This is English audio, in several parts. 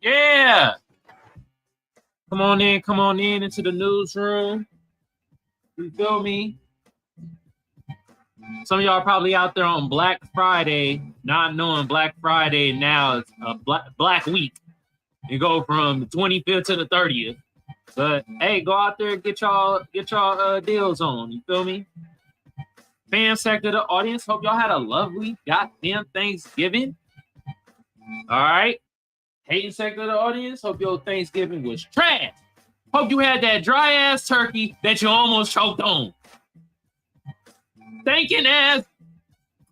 Yeah. Come on in into the newsroom. You feel me? Some of y'all probably out there on Black Friday, not knowing Black Friday now is a Black Week. You go from the 25th to the 30th. But hey, go out there and get y'all deals on. You feel me? Fan sector of the audience, hope y'all had a lovely goddamn Thanksgiving. All right. Hating sector of the audience, hope your Thanksgiving was trash. Hope you had that dry ass turkey that you almost choked on. Thinking ass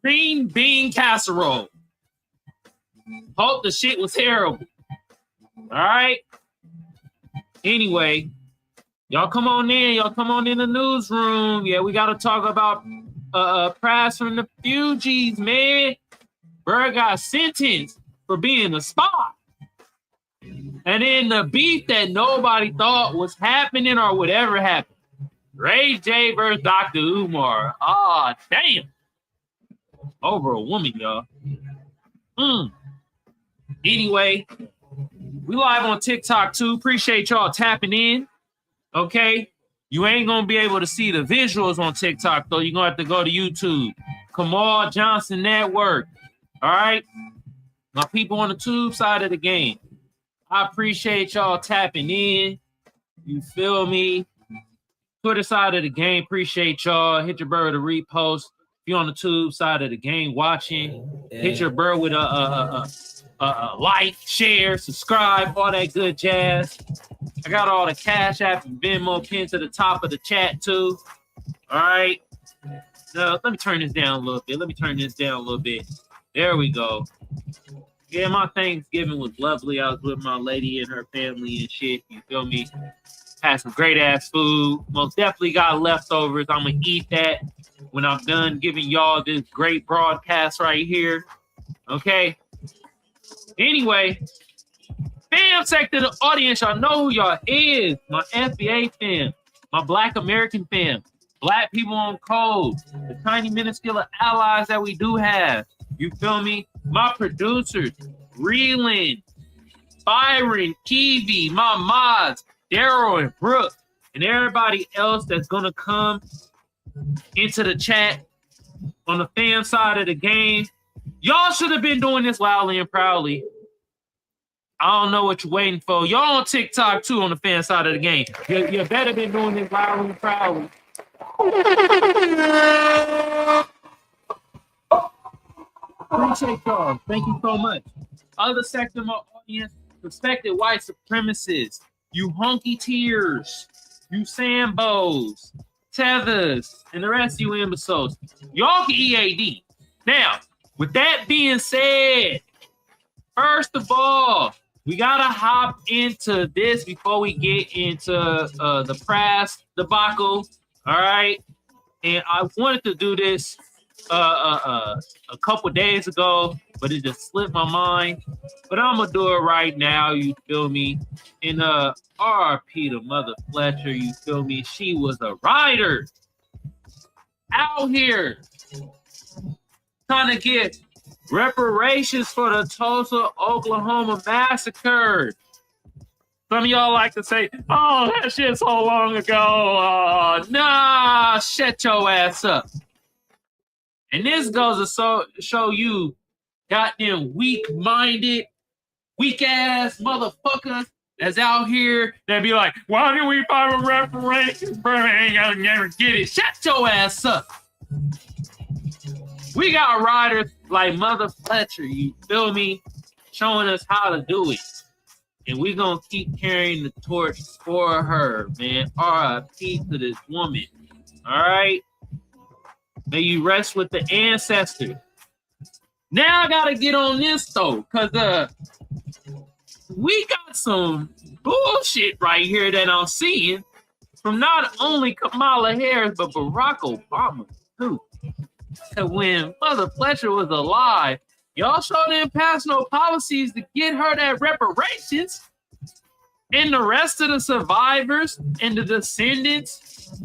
green bean casserole. Hope the shit was terrible. All right. Anyway, y'all come on in. Y'all come on in the newsroom. Yeah, we got to talk about Pras from the Fugees, man. Bro got sentenced for being a spy. And then the beef that nobody thought was happening or would ever happen. Ray J versus Dr. Umar. Ah, damn. Over a woman, y'all. Anyway, we live on TikTok too. Appreciate y'all tapping in. Okay. You ain't going to be able to see the visuals on TikTok, though. You're going to have to go to YouTube. Kamal Johnson Network. All right. My people on the tube side of the game. I appreciate y'all tapping in. You feel me? Twitter side of the game. Appreciate y'all. Hit your bird with a repost. If you're on the tube side of the game watching, hit your bird with a like, share, subscribe, all that good jazz. I got all the Cash App and Venmo pinned to the top of the chat too. All right. Now, let me turn this down a little bit. There we go. Yeah, my Thanksgiving was lovely. I was with my lady and her family and shit. You feel me? Had some great ass food. Most definitely got leftovers. I'm gonna eat that when I'm done giving y'all this great broadcast right here. Okay. Anyway, fam sector of the audience, y'all know who y'all is. My FBA fam, my Black American fam, Black people on code, the tiny minuscule allies that we do have. You feel me? My producers, Reeland, Byron, Kiveon, my mods, Daryl and Brooke, and everybody else that's gonna come into the chat on the fan side of the game. Y'all should have been doing this loudly and proudly. I don't know what you're waiting for. Y'all on TikTok too on the fan side of the game. You better be doing this loudly and proudly. Appreciate y'all. Thank you so much. Other sector of my audience, respected white supremacists, you hunky tears, you Sambos, Tethers, and the rest of you imbeciles. Y'all can EAD. Now, with that being said, first of all, we gotta hop into this before we get into the Pras debacle. All right, and I wanted to do this a couple days ago, but it just slipped my mind. But I'm gonna do it right now. You feel me? And RP to Mother Fletcher. You feel me? She was a rider out here trying to get reparations for the Tulsa, Oklahoma massacre. Some of y'all like to say, "Oh, that shit's so long ago." Nah, shut your ass up. And this goes to show you goddamn weak-minded, weak-ass motherfuckers that's out here that be like, "Why do we file reparations, bro? I ain't gonna never get it." Shut your ass up. We got riders like Mother Fletcher, you feel me, showing us how to do it. And we're going to keep carrying the torch for her, man. R.I.P. to this woman. All right? May you rest with the ancestors. Now I got to get on this, though, because we got some bullshit right here that I'm seeing from not only Kamala Harris, but Barack Obama, too. When Mother Fletcher was alive, y'all sure didn't pass no policies to get her that reparations. And the rest of the survivors and the descendants.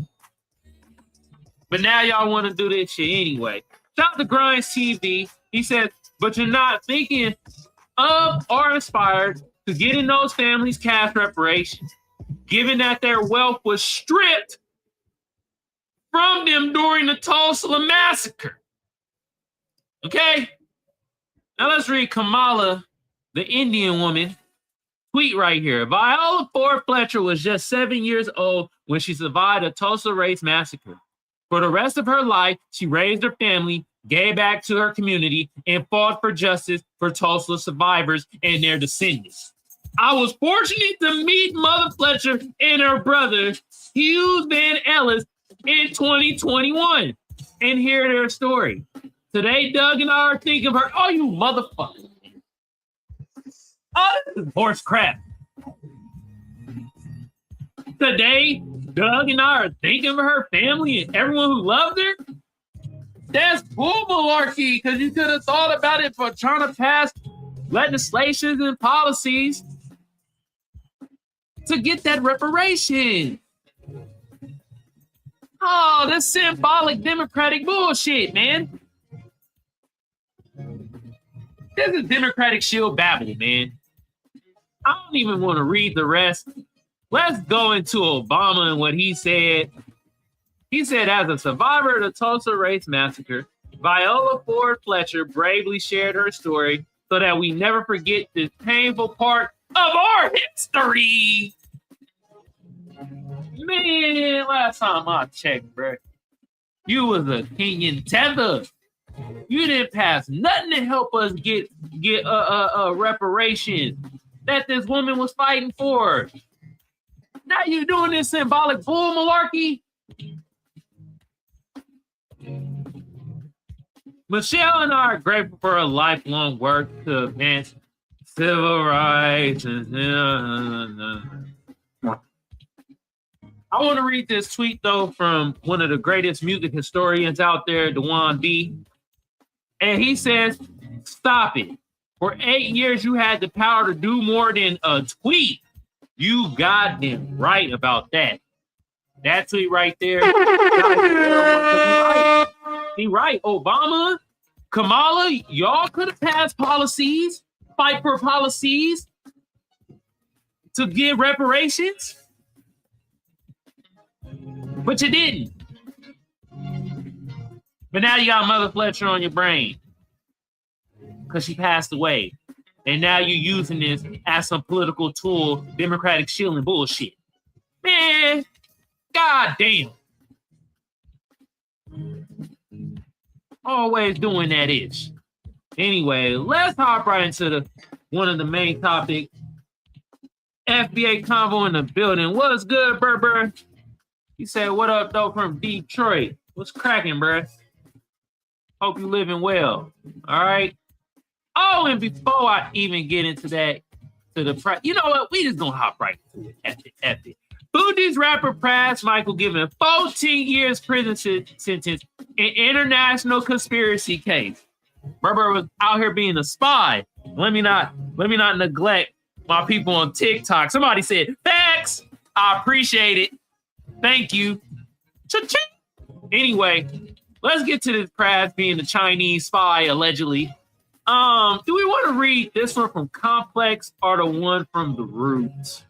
But now y'all want to do this shit anyway. Shout out to Grimes TV. He said, but you're not thinking of or inspired to get in those families' cash reparations, given that their wealth was stripped from them during the Tulsa massacre. Okay? Now let's read Kamala, the Indian woman, tweet right here. Viola Ford Fletcher was just 7 years old when she survived a Tulsa race massacre. For the rest of her life, she raised her family, gave back to her community, and fought for justice for Tulsa survivors and their descendants. I was fortunate to meet Mother Fletcher and her brother, Hughes Van Ellis, in 2021 and hear their story. Today, Doug and I are thinking of her. Oh, you motherfucker. Oh, this is horse crap. Today, Doug and I are thinking of her family and everyone who loved her. That's bull malarkey, because you could have thought about it for trying to pass legislations and policies to get that reparation. Oh, that's symbolic Democratic bullshit, man. This is Democratic shield babble, man. I don't even want to read the rest. Let's go into Obama and what he said. He said, as a survivor of the Tulsa race massacre, Viola Ford Fletcher bravely shared her story so that we never forget this painful part of our history. Man, last time I checked, bro, you was a Kenyan tether. You didn't pass nothing to help us get reparations that this woman was fighting for. Now you doing this symbolic bull malarkey. Michelle and I are grateful for her lifelong work to advance civil rights. I want to read this tweet, though, from one of the greatest music historians out there, Dewan B. And he says, stop it. For 8 years, you had the power to do more than a tweet. You goddamn right about that. That tweet right there. He right. Obama, Kamala, y'all could have passed policies, fight for policies to give reparations. But you didn't. But now you got Mother Fletcher on your brain because she passed away. And now you're using this as some political tool, Democratic shilling bullshit. Man, goddamn. Always doing that ish. Anyway, let's hop right into one of the main topics. FBA convo in the building. What's good, Burr? He said, what up, though, from Detroit? What's cracking, bruh? Hope you living well. All right. Oh, and before I even get into that, you know what? We just gonna hop right into it. Epic. Fugees rapper Pras Michael given 14 years prison sentence in international conspiracy case. Burr was out here being a spy. Let me not neglect my people on TikTok. Somebody said, facts. I appreciate it. Thank you. Cha-ching. Anyway, let's get to this Pras being the Chinese spy, allegedly. Do we want to read this one from Complex or the one from The Roots?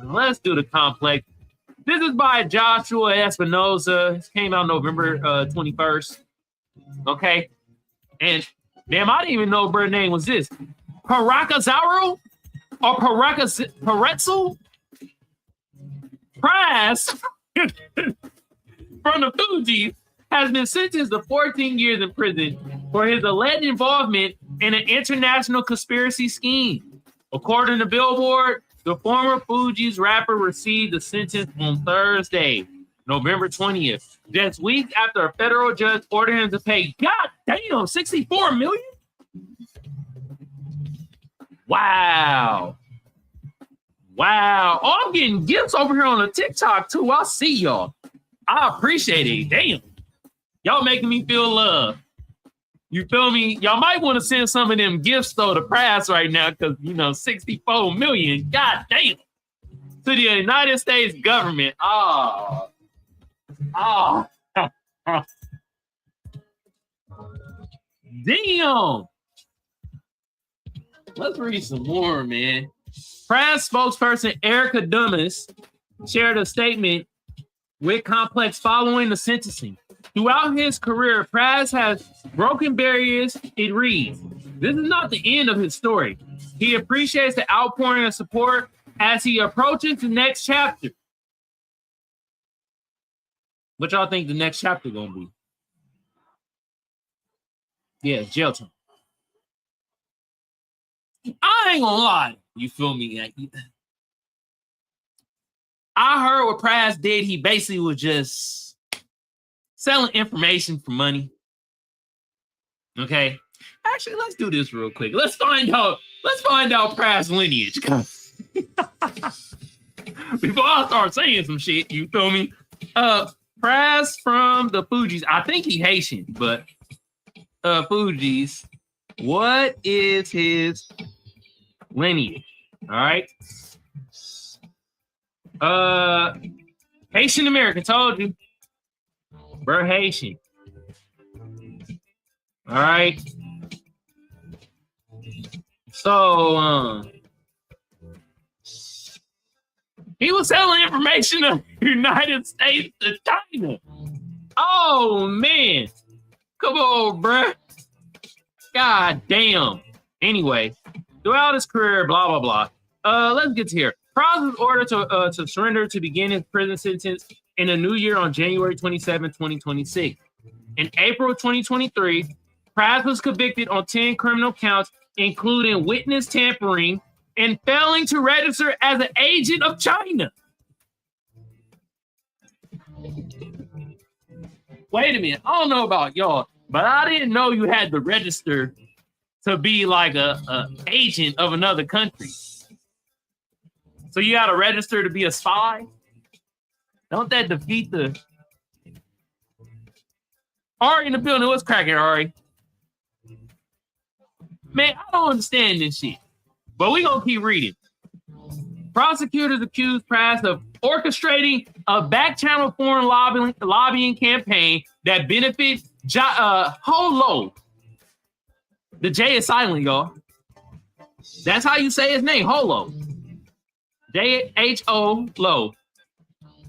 Let's do the Complex. This is by Joshua Espinoza. This came out November 21st. Okay. And damn, I didn't even know her name was this. Paracazaro or Paretzel? Pras from the Fugees has been sentenced to 14 years in prison for his alleged involvement in an international conspiracy scheme. According to Billboard, the former Fugees rapper received the sentence on Thursday, November 20th, just weeks after a federal judge ordered him to pay, goddamn, $64 million? Wow. Oh, I'm getting gifts over here on the TikTok, too. I see y'all. I appreciate it. Damn. Y'all making me feel love. You feel me? Y'all might want to send some of them gifts, though, to Pras right now because, 64 million. God damn. To the United States government. Oh. Damn. Let's read some more, man. Pras spokesperson Erica Dumas shared a statement with Complex following the sentencing. Throughout his career, Pras has broken barriers, it reads. This is not the end of his story. He appreciates the outpouring of support as he approaches the next chapter. What y'all think the next chapter gonna be? Yeah, jail time. I ain't gonna lie. You feel me? I heard what Pras did. He basically was just selling information for money. Okay. Actually, let's do this real quick. Let's find out Pras lineage. Before I start saying some shit, you feel me? Pras from the Fugees. I think he Haitian, but Fugees. What is his lineage? All right. Haitian American, told you. We're Haitian. All right. So, he was selling information of the United States to China. Oh, man. Come on, bruh. God damn. Anyway, throughout his career, blah, blah, blah. Let's get to here. Pras was ordered to surrender to begin his prison sentence in the new year on January 27, 2026. In April 2023, Pras was convicted on 10 criminal counts, including witness tampering and failing to register as an agent of China. Wait a minute. I don't know about y'all, but I didn't know you had to register to be like a agent of another country. So you got to register to be a spy? Don't that defeat the... Ari in the building. What's cracking, Ari? Man, I don't understand this shit. But we're going to keep reading. Prosecutors accused Pras of orchestrating a back-channel foreign lobbying campaign that benefits Holo. The J is silent, y'all. That's how you say his name, Holo. J-H-O, Lo.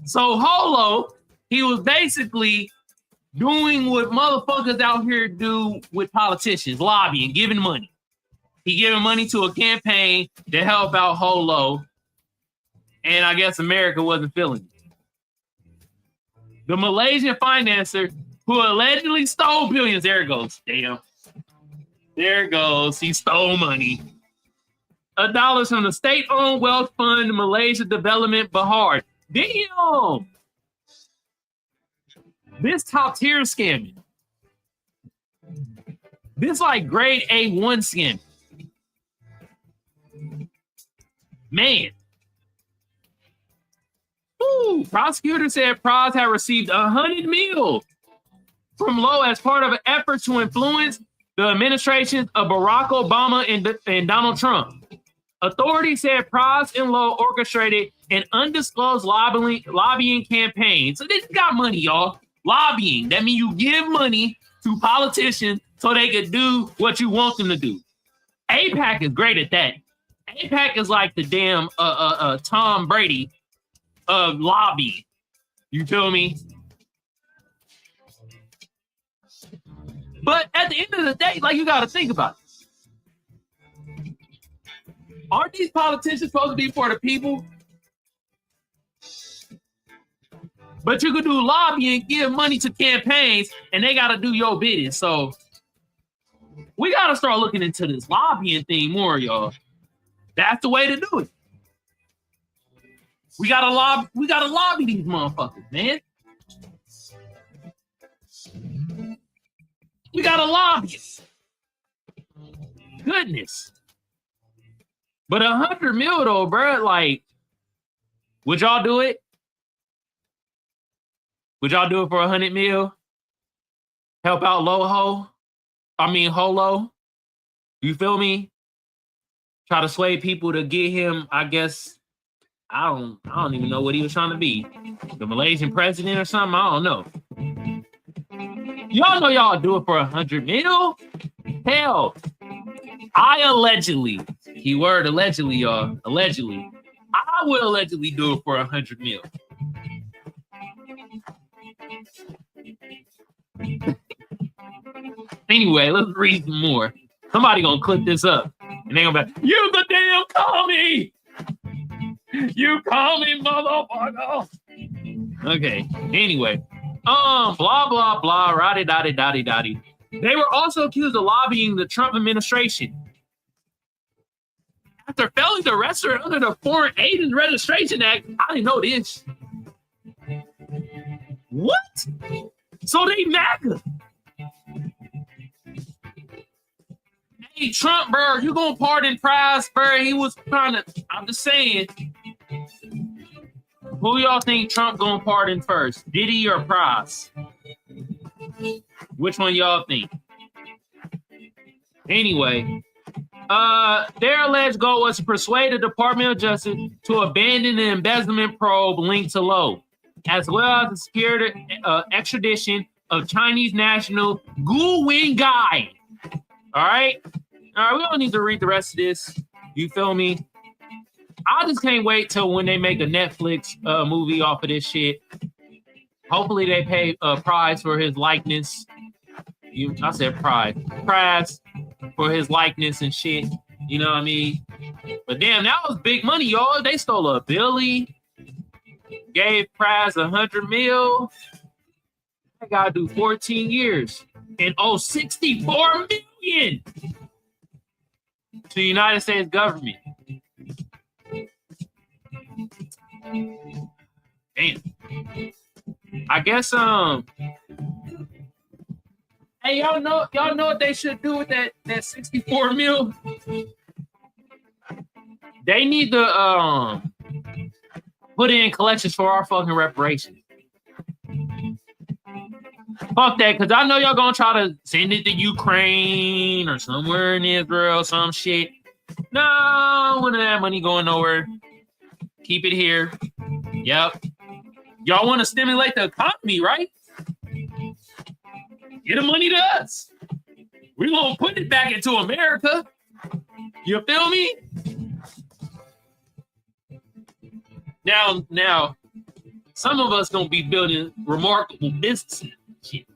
So Holo, he was basically doing what motherfuckers out here do with politicians, lobbying, giving money. He giving money to a campaign to help out Holo, and I guess America wasn't feeling it. The Malaysian financier who allegedly stole billions, there it goes, damn. There it goes, he stole money. $1 from the state-owned wealth fund, Malaysia Development Bahar. Damn! This top tier scamming. This like grade A1 scam. Man. Ooh, prosecutor said Pras had received 100 mil from Lowe as part of an effort to influence the administrations of Barack Obama and Donald Trump. Authorities said Pras and Lowe orchestrated an undisclosed lobbying campaign. So they got money, y'all. Lobbying. That means you give money to politicians so they could do what you want them to do. AIPAC is great at that. AIPAC is like the damn Tom Brady of lobbying. You feel me? But at the end of the day, like, you got to think about it. Aren't these politicians supposed to be for the people? But you could do lobbying, give money to campaigns, and they got to do your bidding. So we got to start looking into this lobbying thing more, y'all. That's the way to do it. We gotta lobby these motherfuckers, man. We gotta lobby it. Goodness. But 100 mil though, bro, like, would y'all do it? Would y'all do it for 100 mil? Help out Holo? You feel me? Try to sway people to get him, I guess, I don't even know what he was trying to be. The Malaysian president or something? I don't know. Y'all know y'all do it for 100 mil? Hell, I allegedly, keyword allegedly, y'all, allegedly, I would allegedly do it for 100 mil. Anyway, let's read some more. Somebody gonna clip this up, and they gonna be like, "You the damn commie! You commie motherfucker!" Okay. Anyway, blah blah blah, roddy dotty dotty dotty. They were also accused of lobbying the Trump administration after failing to register under the Foreign Aid and Registration Act. I didn't know this. What? So they MAGA. Hey, Trump, bro, you gonna pardon Pras, bro? He was trying to, I'm just saying. Who y'all think Trump gonna pardon first, Diddy or Pras? Which one y'all think? Anyway, their alleged goal was to persuade the Department of Justice to abandon the embezzlement probe linked to Lowe, as well as to secure the extradition of Chinese national Gu Wengai. All right, we don't need to read the rest of this. You feel me? I just can't wait till when they make a Netflix movie off of this shit. Hopefully they pay a prize for his likeness. I said prize for his likeness and shit. You know what I mean? But damn, that was big money, y'all. They stole a Billy, gave Pras 100 mil. I gotta do 14 years and owe 64 million to the United States government. Damn. I guess hey, y'all know what they should do with that 64 mil? They need to put in collections for our fucking reparations. Fuck that, because I know y'all gonna try to send it to Ukraine or somewhere in Israel, some shit. No, none of that money going nowhere. Keep it here. Yep. Y'all want to stimulate the economy, right? Get the money to us. We're going to put it back into America. You feel me? Now, some of us going to be building remarkable businesses and shit,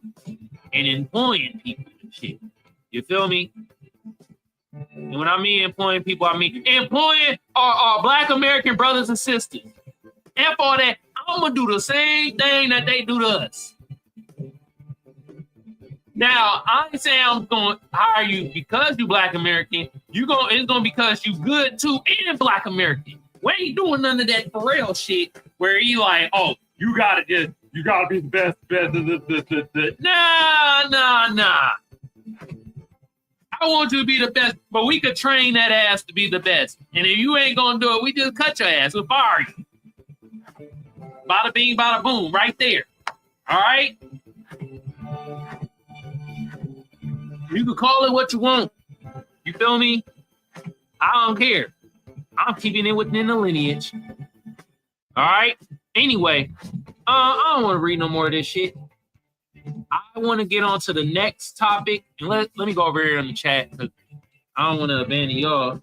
and employing people and shit. You feel me? And when I mean employing people, I mean employing our Black American brothers and sisters. And for that, I'm going to do the same thing that they do to us. Now, I ain't saying I'm going to hire you because you Black American. It's going to be because you good too and Black American. We ain't doing none of that for real shit where you like, oh, you got to be the best. Nah. I want you to be the best, but we could train that ass to be the best. And if you ain't going to do it, we just cut your ass. We'll fire you. Bada bing, bada boom, right there. All right? You can call it what you want. You feel me? I don't care. I'm keeping it within the lineage. All right? Anyway, I don't want to read no more of this shit. I want to get on to the next topic. And let me go over here in the chat because I don't want to abandon y'all.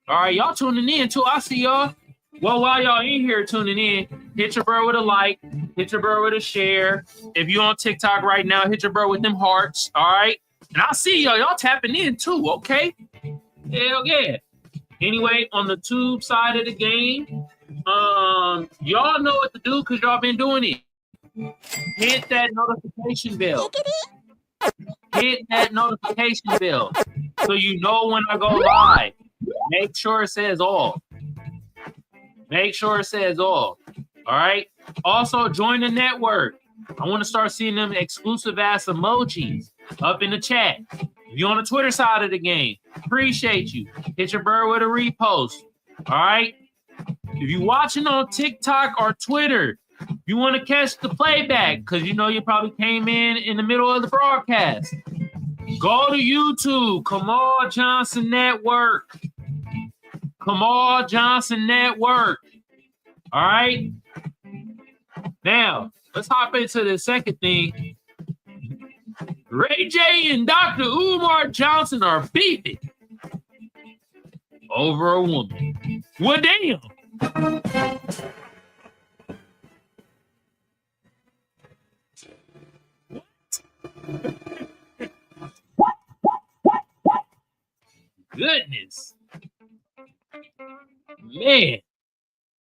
All right, y'all tuning in too. I see y'all. Well, while y'all in here tuning in, hit your bro with a like, hit your bro with a share. If you on TikTok right now, hit your bro with them hearts. All right. And I see y'all. Y'all tapping in too. Okay. Hell yeah. Anyway, on the tube side of the game, y'all know what to do because y'all been doing it. Hit that notification bell. Hit that notification bell so you know when I go live. Make sure it says all. Make sure it says all. All right. Also, join the network. I want to start seeing them exclusive ass emojis up in the chat. If you're on the Twitter side of the game, appreciate you. Hit your bird with a repost. All right. If you're watching on TikTok or Twitter, you want to catch the playback because you know you probably came in the middle of the broadcast. Go to YouTube, Kamal Johnson Network. Kamal Johnson Network. All right. Now, let's hop into the second thing. Ray J and Dr. Umar Johnson are beefing over a woman. Well, damn. Goodness. Man.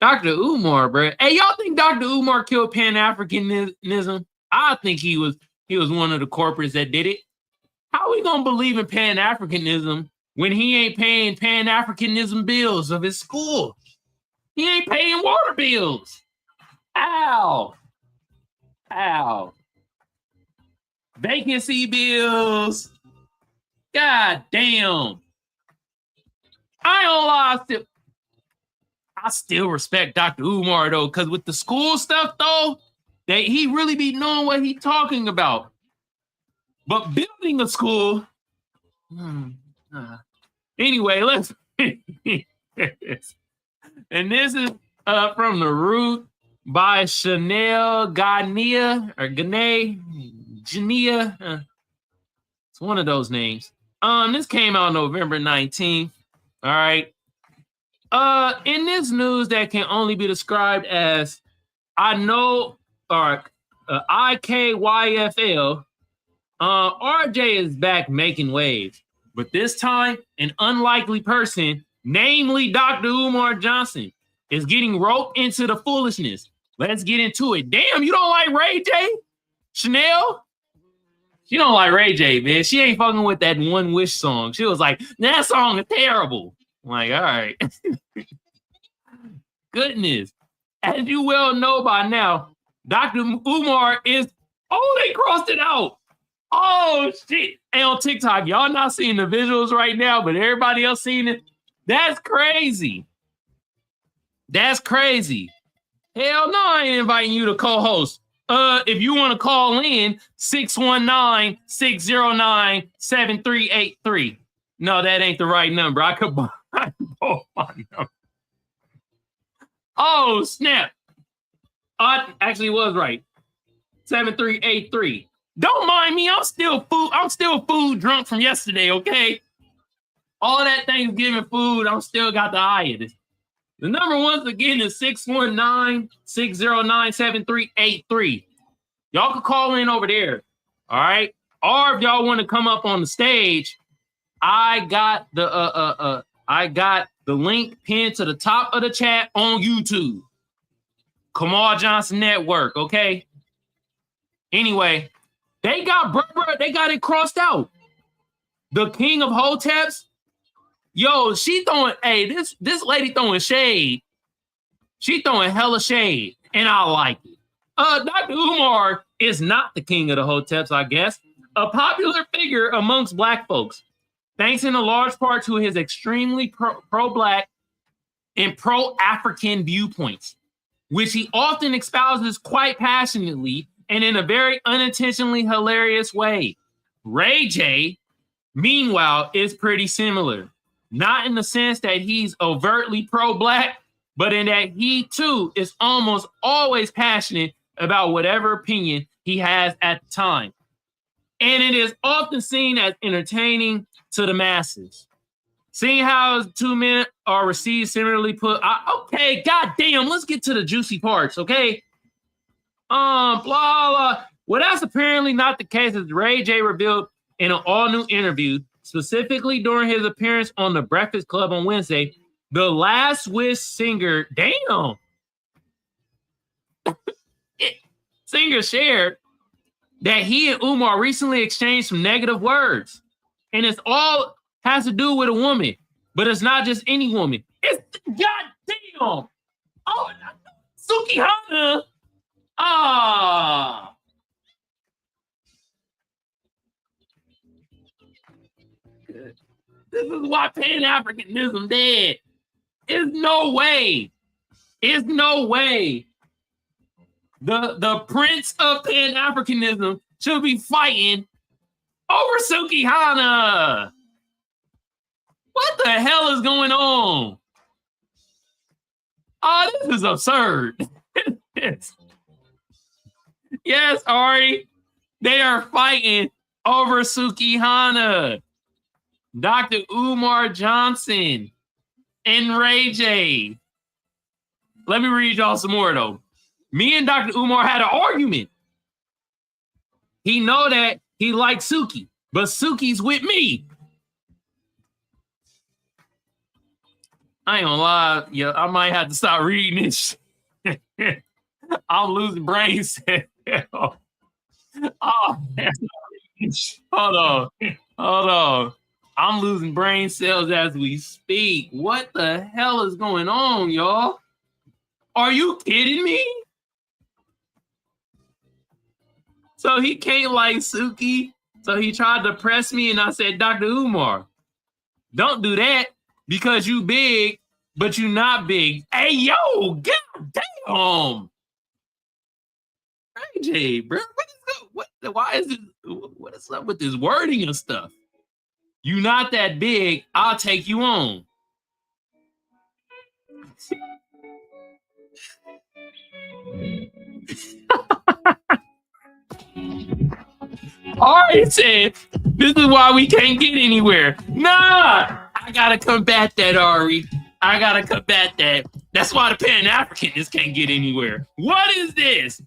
Dr. Umar, bro. Hey, y'all think Dr. Umar killed Pan-Africanism? I think he was one of the corporates that did it. How we gonna believe in Pan-Africanism when he ain't paying Pan-Africanism bills of his school? He ain't paying water bills. Ow. Vacancy bills. God damn. I don't lie. I still respect Dr. Umar though, because with the school stuff though, that he really be knowing what he talking about. But building a school, anyway, let's. And this is from The Root by Chanel Gania or Gania. It's one of those names. This came out November 19th. All right. In this news that can only be described as IKYFL, RJ is back making waves, but this time an unlikely person, namely Dr. Umar Johnson, is getting roped into the foolishness. Let's get into it. Damn, you don't like Ray J? Chanel? She don't like Ray J, man. She ain't fucking with that One Wish song. She was like, that song is terrible. I'm like, all right. Goodness. As you well know by now, Dr. Umar is, they crossed it out. Oh, shit. And on TikTok, y'all not seeing the visuals right now, but everybody else seeing it. That's crazy. That's crazy. Hell no, I ain't inviting you to co-host. If you want to call in, 619-609-7383. No, that ain't the right number. I could both my number. Oh, snap. I actually was right. 7383. Don't mind me. I'm still food drunk from yesterday, okay? All that Thanksgiving food, I'm still got the eye of it. The number once again is 619-609-7383. Y'all can call in over there. All right. Or if y'all want to come up on the stage, I got the link pinned to the top of the chat on YouTube. Kamal Johnson Network, okay? Anyway, they got it crossed out. The King of Hoteps. Yo, she throwing, this lady throwing shade. She throwing hella shade, and I like it. Dr. Umar is not the king of the Hoteps, I guess. A popular figure amongst Black folks, thanks in a large part to his extremely pro-Black and pro-African viewpoints, which he often espouses quite passionately and in a very unintentionally hilarious way. Ray J, meanwhile, is pretty similar. Not in the sense that he's overtly pro-Black, but in that he, too, is almost always passionate about whatever opinion he has at the time. And it is often seen as entertaining to the masses. Seeing how two men are received similarly put, okay, goddamn, let's get to the juicy parts, okay? Blah, blah. Well, that's apparently not the case, as Ray J revealed in an all-new interview, specifically during his appearance on The Breakfast Club on Wednesday. The Last Wish singer, singer shared that he and Umar recently exchanged some negative words. And it's all has to do with a woman. But it's not just any woman. It's goddamn. Oh, Sukihana. Ah. Good. This is why Pan-Africanism dead. There's no way. There's no way. The prince of Pan-Africanism should be fighting over Sukihana. What the hell is going on? Oh, this is absurd. Yes, Ari. They are fighting over Sukihana, Dr. Umar Johnson, and Ray J. Let me read y'all some more, though. Me and Dr. Umar had an argument. He know that he likes Suki, but Suki's with me. I ain't gonna lie, yeah, I might have to stop reading this. I'm losing brain cells. Oh, hold on. I'm losing brain cells as we speak. What the hell is going on, y'all? Are you kidding me? So he can't like Suki. So he tried to press me, and I said, Dr. Umar, don't do that because you big, but you not big. Hey, yo, god damn. Ray J, bro, why is it? What is up with this wording and stuff? You not that big, I'll take you on. Ari said, this is why we can't get anywhere. Nah, I gotta combat that, Ari. I gotta combat that. That's why the Pan-Africanists can't get anywhere. What is this?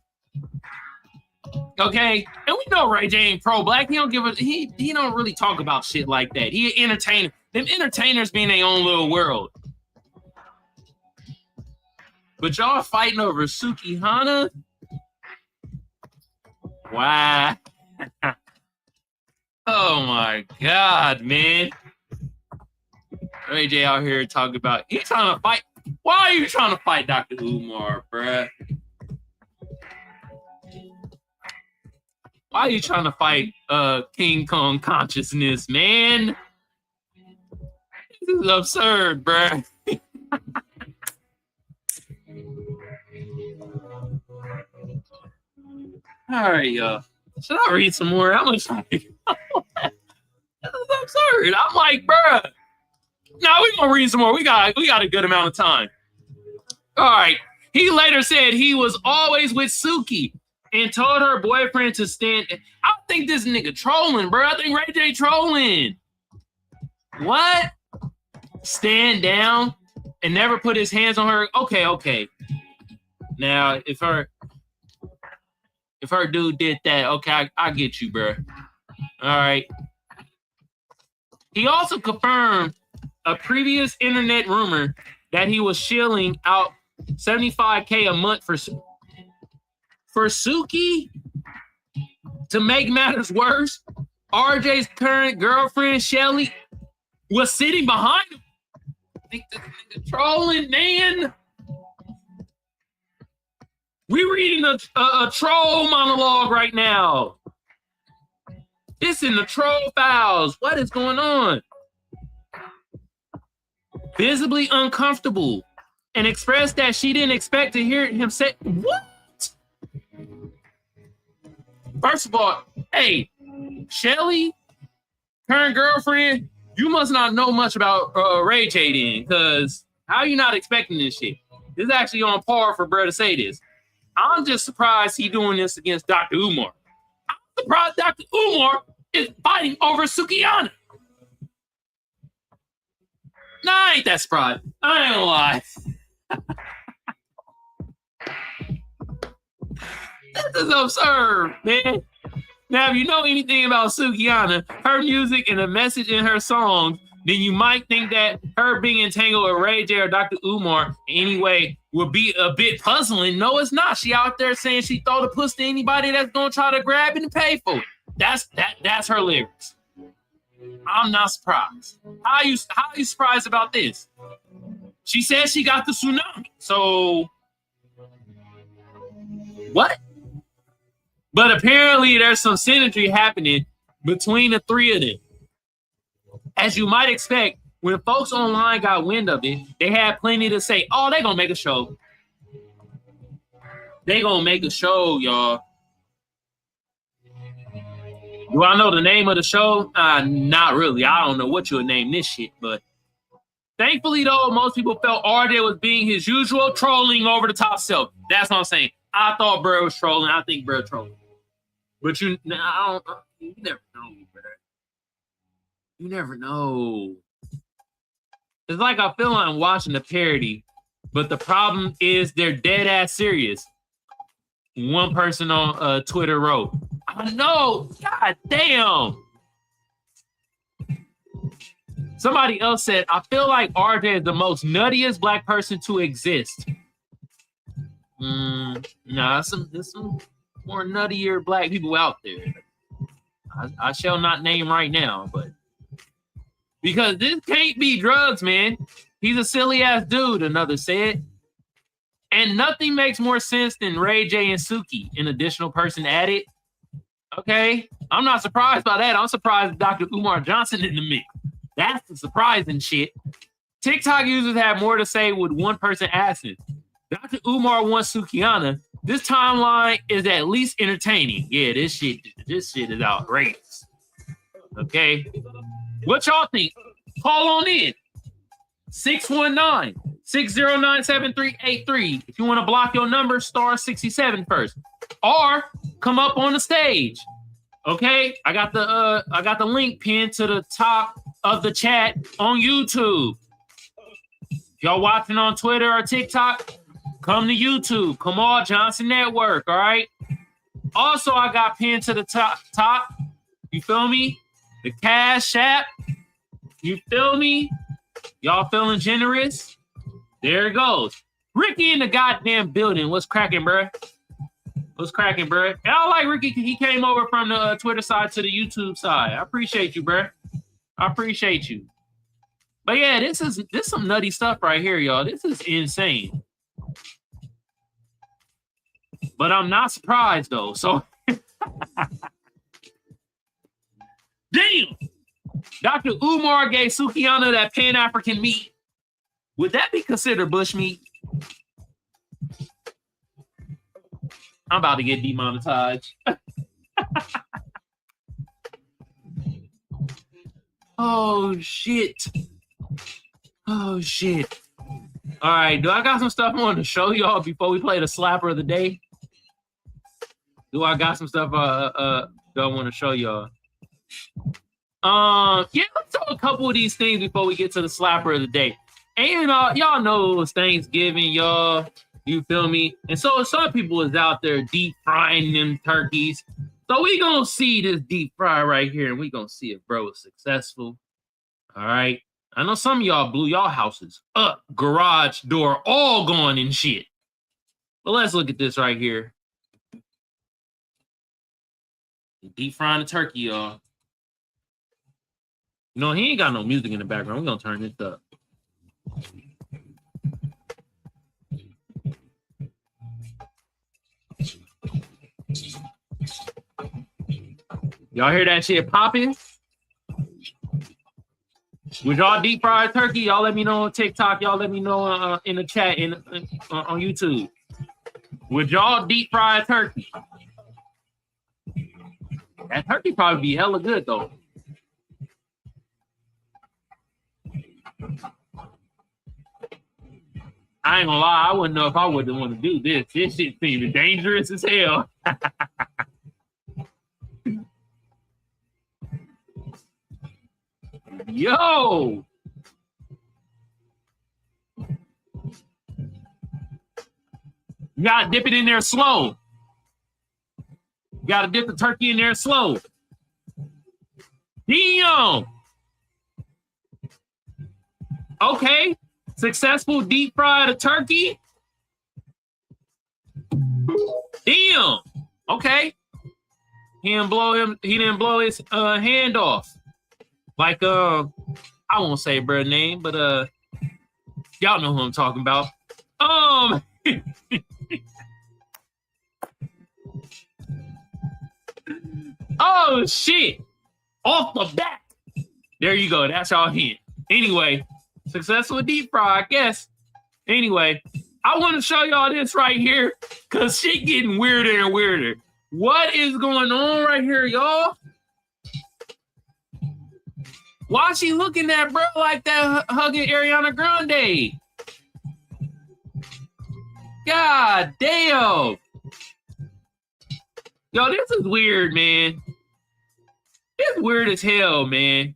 Okay, and we know Ray J ain't pro-black. He don't give a he don't really talk about shit like that. He an entertainer. Them entertainers be in their own little world. But y'all fighting over Sukihana? Wow. Oh my God, man. Ray J out here talking about he's trying to fight. Why are you trying to fight Dr. Umar, bruh? Why are you trying to fight King Kong consciousness, man? This is absurd, bruh. All right, y'all. Should I read some more? How much time? This is absurd. I'm like, bruh. No, we're gonna read some more. We got a good amount of time. All right. He later said he was always with Suki and told her boyfriend to stand. I think this nigga trolling, bro. I think Ray J trolling. What? Stand down and never put his hands on her. Okay. Now, if her dude did that, okay, I get you, bro. All right. He also confirmed a previous internet rumor that he was shilling out $75K a month for Suki. To make matters worse, RJ's current girlfriend, Shelly, was sitting behind him. I think this nigga trolling, man. We reading a troll monologue right now. It's in the troll files. What is going on? Visibly uncomfortable and expressed that she didn't expect to hear him say, what? First of all, hey, Shelly, current girlfriend, you must not know much about Ray J then, because how are you not expecting this shit? This is actually on par for bro to say this. I'm just surprised he doing this against Dr. Umar. I'm surprised Dr. Umar is fighting over Sukihana. Nah, I ain't that surprised. I ain't gonna lie. This is absurd, man. Now, if you know anything about Sukihana, her music and the message in her songs, then you might think that her being entangled with Ray J or Dr. Umar in any way would be a bit puzzling. No, it's not. She out there saying she throw the pussy to anybody that's gonna try to grab it and pay for it. That's her lyrics. I'm not surprised. How are you surprised about this? She said she got the tsunami. So what? But apparently there's some synergy happening between the three of them. As you might expect, when folks online got wind of it, they had plenty to say, oh, they're going to make a show. They going to make a show, y'all. Do I know the name of the show? Not really. I don't know what you would name this shit, but thankfully, though, most people felt RJ was being his usual trolling over the top self. That's what I'm saying. I thought bro was trolling. I think bro trolling. But you never know, bro. You never know. It's like I feel like I'm watching a parody, but the problem is they're dead ass serious. One person on Twitter wrote, I know, god damn. Somebody else said, I feel like RJ is the most nuttiest black person to exist. Nah, there's some more nuttier black people out there. I shall not name right now, but because this can't be drugs, man. He's a silly ass dude, another said. And nothing makes more sense than Ray J and Suki, an additional person added. Okay, I'm not surprised by that. I'm surprised Dr. Umar Johnson in the mix. That's the surprising shit. TikTok users have more to say with one person asking. Dr. Umar wants Sukiana. This timeline is at least entertaining. Yeah, this shit is outrageous. Okay, what y'all think? Call on in. 619-609-7383. If you want to block your number, star 67 first. Or come up on the stage. Okay? I got the link pinned to the top of the chat on YouTube. If y'all watching on Twitter or TikTok, come to YouTube. Kamal Johnson Network, all right? Also, I got pinned to the top. You feel me? The Cash App. You feel me? Y'all feeling generous? There it goes. Ricky in the goddamn building. What's cracking, bro? What's cracking, bro? I like Ricky. He came over from the Twitter side to the YouTube side. I appreciate you, bro. I appreciate you. But yeah, this some nutty stuff right here, y'all. This is insane. But I'm not surprised though. So damn. Dr. Umar gave Sukiana that Pan-African meat. Would that be considered bush meat? I'm about to get demonetized. Oh, shit. Oh, shit. All right, do I got some stuff I want to show y'all before we play the slapper of the day? Do I got some stuff do I want to show y'all? Yeah, let's do a couple of these things before we get to the slapper of the day. And y'all know it's Thanksgiving, y'all. You feel me? And so some people is out there deep frying them turkeys. So we gonna see this deep fry right here, and we gonna see if bro is successful. All right. I know some of y'all blew y'all houses up, garage door all gone and shit. But let's look at this right here. Deep frying the turkey, y'all. You know, he ain't got no music in the background. We're gonna turn this up. Y'all hear that shit popping? Would y'all deep fry turkey? Y'all let me know on TikTok. Y'all let me know in the chat on YouTube. Would y'all deep fry a turkey? That turkey probably be hella good though. I ain't gonna lie, I wouldn't know if I wouldn't want to do this. This shit seems dangerous as hell. Yo! You gotta dip it in there slow. You gotta dip the turkey in there slow. Damn! Okay. Successful deep fried a turkey. Damn. Okay. He didn't blow his hand off. Like I won't say bro name, but y'all know who I'm talking about. Oh shit. Off the bat. There you go. That's y'all hint. Anyway. Successful deep fry, I guess. Anyway, I want to show y'all this right here because shit getting weirder and weirder. What is going on right here, y'all? Why is she looking at bro like that, hugging Ariana Grande? God damn. Yo, this is weird, man. It's weird as hell, man.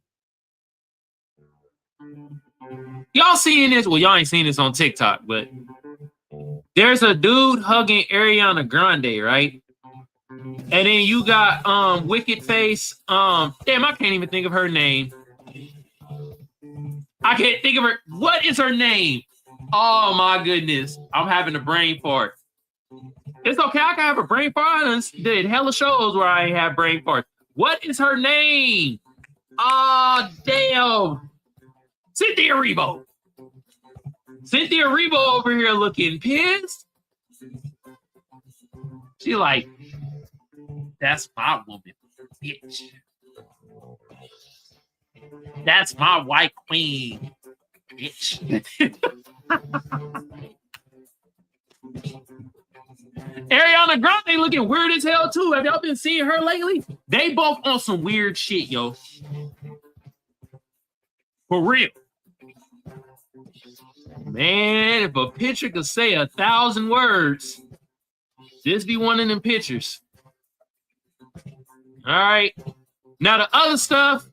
Y'all seeing this? Well, y'all ain't seen this on TikTok, but there's a dude hugging Ariana Grande, right? And then you got Wicked Face. Damn, I can't even think of her name. I can't think of her. What is her name? Oh my goodness. I'm having a brain fart. It's okay. I can have a brain fart. I did hella shows where I ain't have brain farts. What is her name? Oh, damn. Cynthia Erivo. Cynthia Erivo over here looking pissed. She like, that's my woman, bitch. That's my white queen, bitch. Ariana Grande looking weird as hell too. Have y'all been seeing her lately? They both on some weird shit, yo. For real. Man, if a picture could say 1,000 words, this be one of them pictures. All right. Now the other stuff,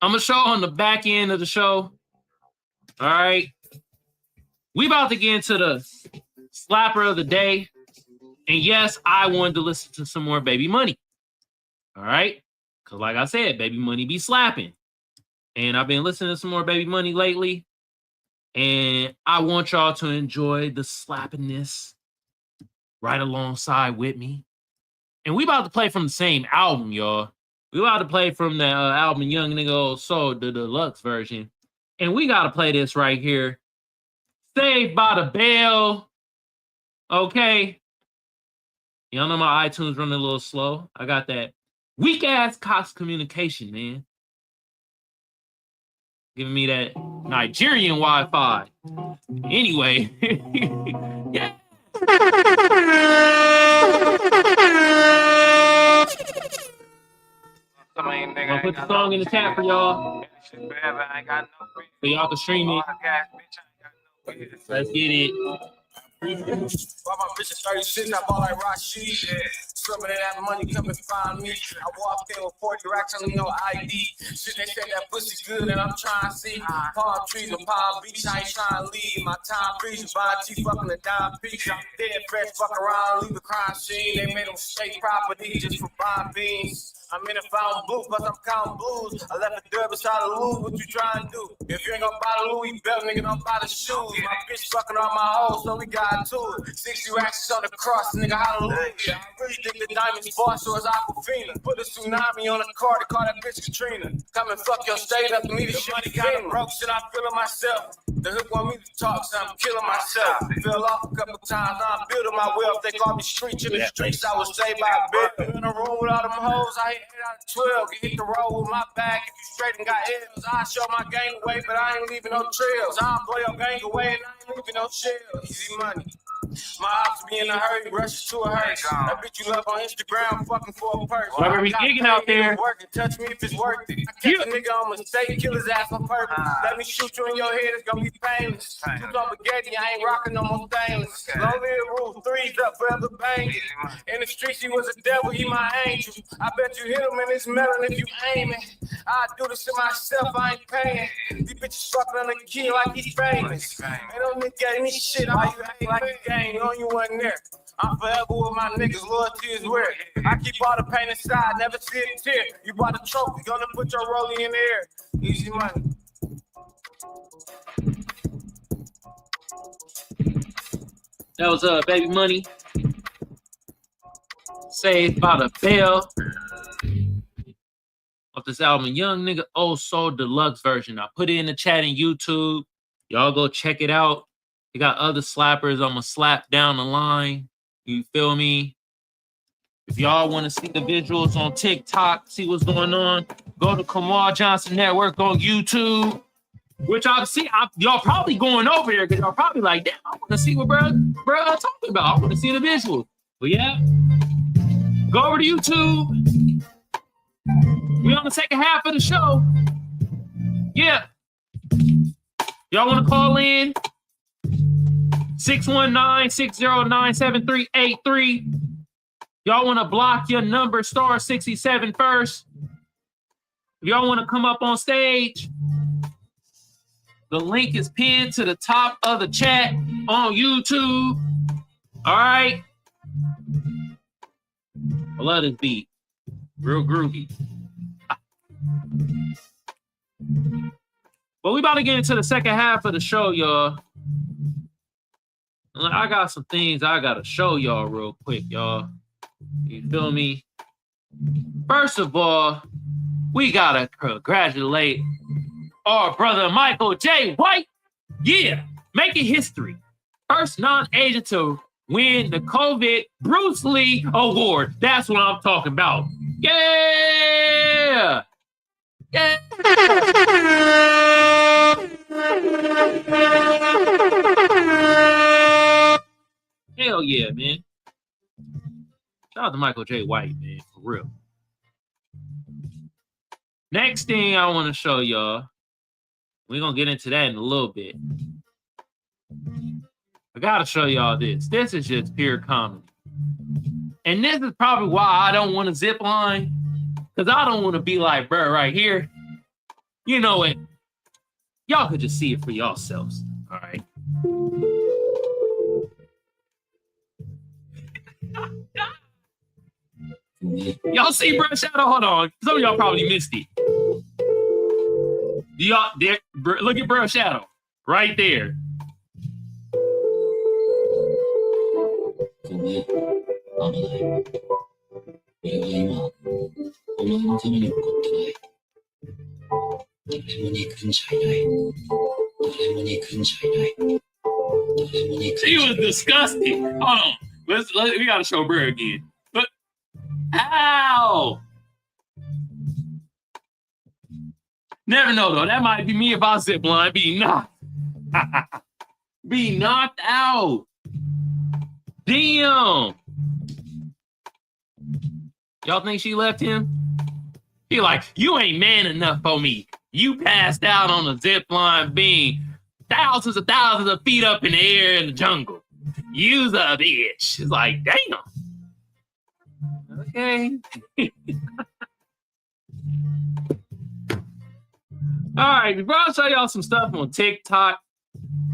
I'm going to show on the back end of the show. All right. We about to get into the slapper of the day. And yes, I wanted to listen to some more Baby Money. All right. Because like I said, Baby Money be slapping. And I've been listening to some more Baby Money lately. And I want y'all to enjoy the slappiness right alongside with me. And we about to play from the same album, y'all. We about to play from the album Young Nigga Old Soul, the deluxe version. And we got to play this right here. Saved by the Bell. Okay. Y'all know my iTunes running a little slow. I got that weak-ass Cox communication, man. Giving me that Nigerian Wi-Fi. Anyway. Yeah. I'm gonna put the song in the chat for y'all. So y'all can stream it. Let's get it. Why my bitch is 30 sitting up all like Rashid? Yeah. Some of that money come and find me. I walked in with 40 racks on no ID. Shit, they said that pussy good and I'm trying to see. Palm trees and Palm Beach, I ain't trying to leave. My time breeze, buying tea, fucking the dime piece. I'm dead fresh, fuck around, leave the crime scene. They made them state property just for buying beans. I'm in a fountain blue, but I'm counting blues. I left the dirt beside the Louis, what you trying to do? If you ain't gonna buy the Louis belt, nigga, don't buy the shoes. My bitch fucking on my hoes, so we got to it. 60 racks on the cross, nigga, hallelujah. I really think the diamonds boss, so it's Aquafina. Put a tsunami on the car to call that bitch Katrina. Come and fuck your state up and leave the money kinda broke, shit, I'm feeling myself. The hook want me to talk, so I'm killing myself. Fell off a couple times, now I'm building my wealth. They call me street in the streets, I was saved by a bit. In a room with all them hoes, I hit 8 out of 12. Hit the road with my bag if you straight and got L's. I show my gang away, but I ain't leaving no trails. I'll blow your gang away and I ain't leaving no shells. Easy money. My ops be in a hurry, rushes to a hearse. That bitch you love on Instagram, fucking for a purse. Whoever be gigging out there. Working, touch me if it's worth it. I catch a nigga on mistake, kill his ass on purpose. Let me shoot you in your head, it's gonna be painless. Shoot on spaghetti, I ain't rocking no more stainless. Long live rule, threes up forever banging. In the streets, he was a devil, he my angel. I bet you hit him in his melon if you aiming. I do this to myself, I ain't paying. These bitches fucking on the key like he's famous. Ain't no nigga got any shit, all you act like a gang. On you wasn't there. I'm forever with my niggas, loyalty is rare. I keep all the pain inside, never see a tear. You bought a trophy, gonna put your rollie in the air. Easy money. That was Baby Money. Saved by the Bell. Of this album, Young Nigga Old Soul Deluxe version. I put it in the chat in YouTube. Y'all go check it out. You got other slappers I'm gonna slap down the line. You feel me? If y'all want to see the visuals on TikTok, see what's going on, go to Kamal Johnson Network on YouTube. Which y'all see, y'all probably going over there because y'all probably like, damn, I want to see what bro talking about. I want to see the visuals. But yeah, go over to YouTube. We on the second half of the show. Yeah. Y'all want to call in? 619-609-7383. Y'all want to block your number *67 first? If y'all want to come up on stage, the link is pinned to the top of the chat on YouTube. All right. I love this beat. Real groovy. But we about to get into the second half of the show, y'all. I got some things I got to show y'all real quick, y'all. You feel me? First of all, we got to congratulate our brother Michael J. White. Yeah, making history. First non-Asian to win the COVID Bruce Lee Award. That's what I'm talking about. Yeah! Yeah! Hell yeah, man. Shout out to Michael J. White, man, for real. Next thing I want to show y'all, we're going to get into that in a little bit. I got to show y'all this. This is just pure comedy. And this is probably why I don't want to zip line, because I don't want to be like, bro, right here. You know what? Y'all could just see it for yourselves. All right. Y'all see bro shadow? Hold on. Some of y'all probably missed it. Y'all there, look at bro shadow right there. She was disgusting. Hold on. We gotta show bro again. Look. Ow! Never know though. That might be me if I zip line. Be knocked out. Damn. Y'all think she left him? He like, you ain't man enough for me. You passed out on a zip line being thousands of feet up in the air in the jungle. You's a bitch. It's like, damn. Okay. All right, before I show y'all some stuff on TikTok,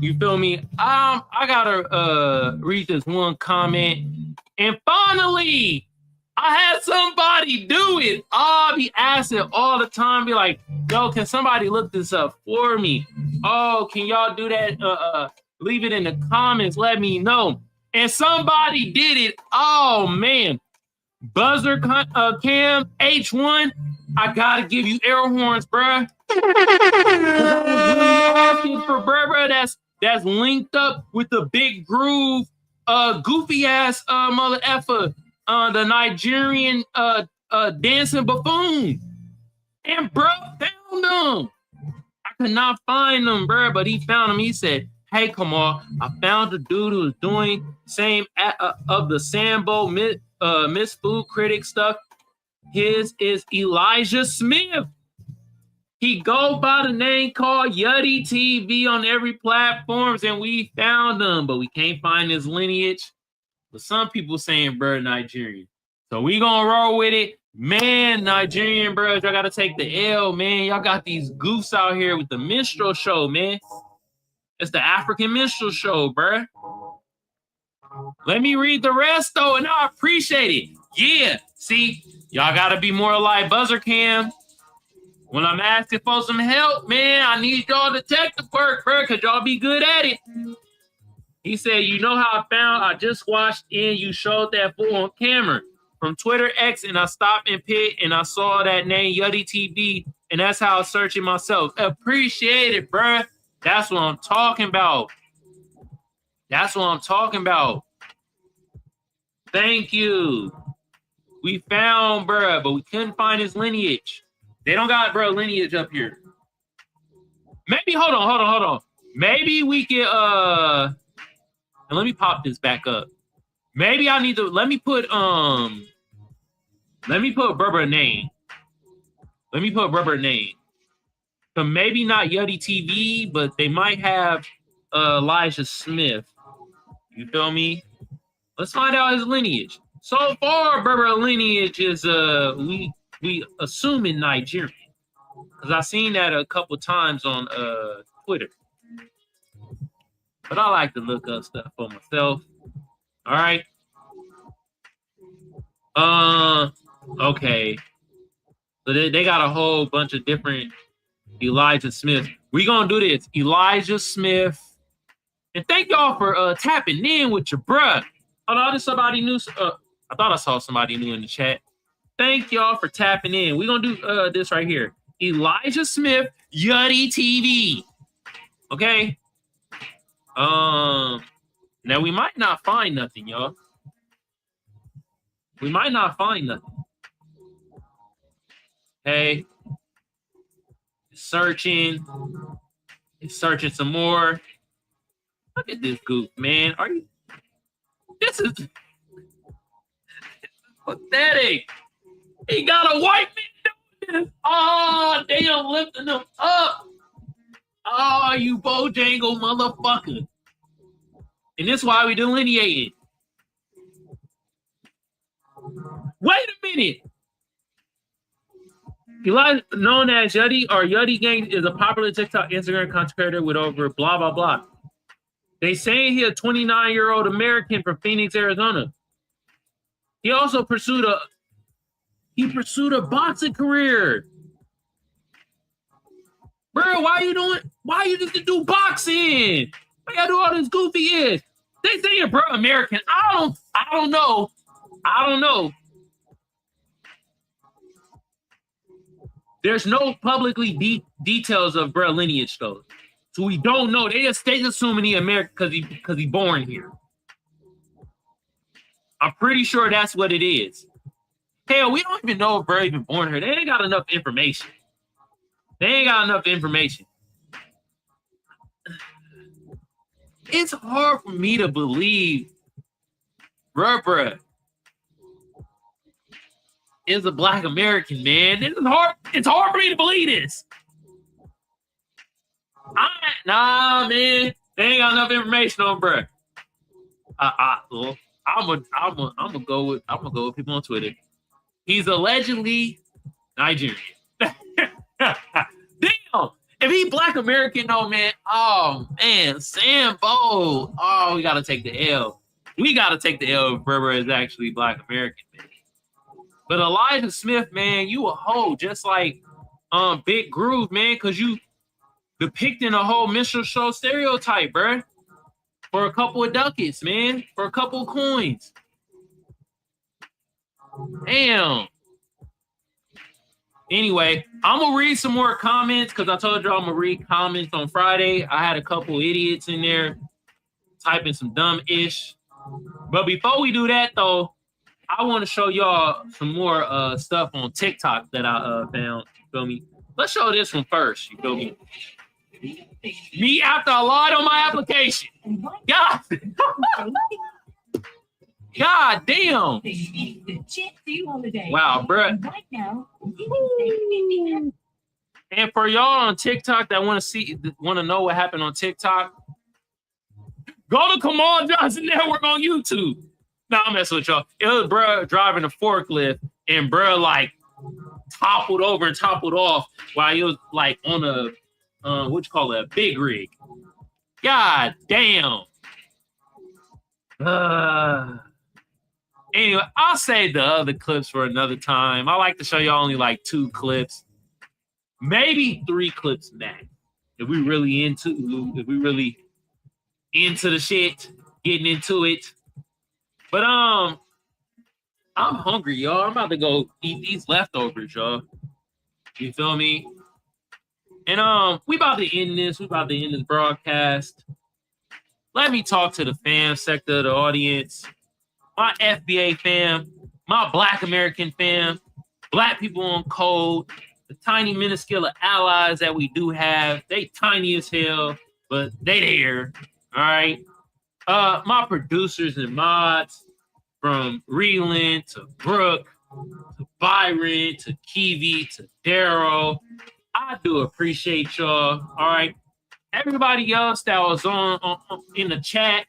you feel me? I gotta read this one comment. And finally, I had somebody do it. I'll be asking all the time, be like, yo, can somebody look this up for me? Oh, can y'all do that? Leave it in the comments, let me know. And somebody did it. Oh man. Buzzer cam H1. I gotta give you air horns, bruh. Asking for bruh that's linked up with the big groove, goofy ass mother effer, the Nigerian dancing buffoon. And bruh found them. I could not find them, bruh, but he found them. He said, hey, Kamal, I found a dude who was doing same of the Sambo Miss Food Critic stuff. His is Elijah Smith. He go by the name called Yuddy TV on every platforms, and we found him, but we can't find his lineage. But some people saying, bro, Nigerian. So we gonna roll with it. Man, Nigerian, bro, y'all gotta take the L, man. Y'all got these goofs out here with the minstrel show, man. It's the African minstrel show, bro. Let me read the rest, though, and I appreciate it. Yeah, see, y'all gotta be more like Buzzer Cam. When I'm asking for some help, man, I need y'all detective work, bro, because y'all be good at it. He said, you know how I just watched in, you showed that fool on camera from Twitter X, and I stopped and picked, and I saw that name, Yuddy TV, and that's how I was searching myself. Appreciate it, bro. That's what I'm talking about. That's what I'm talking about. Thank you. We found, bro, but we couldn't find his lineage. They don't got, bro, lineage up here. Maybe, hold on. Maybe we can, and let me pop this back up. Maybe I need to, let me put Berber name. So maybe not Yuddy TV, but they might have Elijah Smith. You feel me? Let's find out his lineage. So far, Berber lineage is we assuming Nigerian. Because I seen that a couple times on Twitter. But I like to look up stuff for myself. All right. Okay. So they got a whole bunch of different Elijah Smith. We gonna do this. Elijah Smith. And thank y'all for tapping in with your bruh. Hold on, there's somebody new. I thought I saw somebody new in the chat. Thank y'all for tapping in. We're gonna do this right here. Elijah Smith, Yuddy TV. Okay. Now we might not find nothing, y'all. We might not find nothing. Okay. Searching. It's searching some more. Look at this goof, man. Are you? This is pathetic. He got a white man doing this. Oh, damn, lifting him up. Oh, you Bojangle motherfucker. And this is why we delineated. Wait a minute. Elijah, known as Yuddy or Yuddy Gang, is a popular TikTok Instagram content creator with over blah, blah, blah. They say he's a 29-year-old American from Phoenix, Arizona. He also pursued a boxing career. Bro, why you just do boxing? Why you gotta do all this goofy is? They say you're American. I don't know. There's no publicly details of bro lineage though. So we don't know. They assuming he American because he born here. I'm pretty sure that's what it is. Hell, we don't even know if bro even born here. They ain't got enough information. It's hard for me to believe bruh is a black American, man. It's hard for me to believe this. Nah, man. They ain't got enough information on bruh. I'm gonna go with people on Twitter. He's allegedly Nigerian. Damn. If he black American though, man. Oh man, Sambo. Oh, we gotta take the L. If Berber is actually black American, man. But Elijah Smith, man, you a hoe, just like Big Groove, man, because you depicting a whole minstrel show stereotype, bruh. For a couple of ducats, man. For a couple of coins. Damn. Anyway, I'm going to read some more comments because I told you I'm going to read comments on Friday. I had a couple idiots in there typing some dumb-ish. But before we do that, though, I want to show y'all some more stuff on TikTok that I found. You feel me? Let's show this one first. You feel me? Me after I lied on my application. God damn. Wow, bro. And for y'all on TikTok that want to know what happened on TikTok, go to Kamal Johnson Network on YouTube. Nah, I'm messing with y'all. It was bro driving a forklift and bro like toppled over and toppled off while he was like on a a big rig. God damn. Anyway, I'll save the other clips for another time. I like to show y'all only like 2 clips, maybe 3 clips max. If we really into the shit, getting into it. But I'm hungry, y'all. I'm about to go eat these leftovers, y'all. You feel me? And we about to end this. We about to end this broadcast. Let me talk to the fam sector of the audience. My FBA fam, my Black American fam, Black people on code, the tiny minuscule allies that we do have. They tiny as hell, but they there. All right. My producers and mods, from Reland to Brooke to Byron to Kiveon to Daryl. I do appreciate y'all. All right. Everybody else that was on in the chat,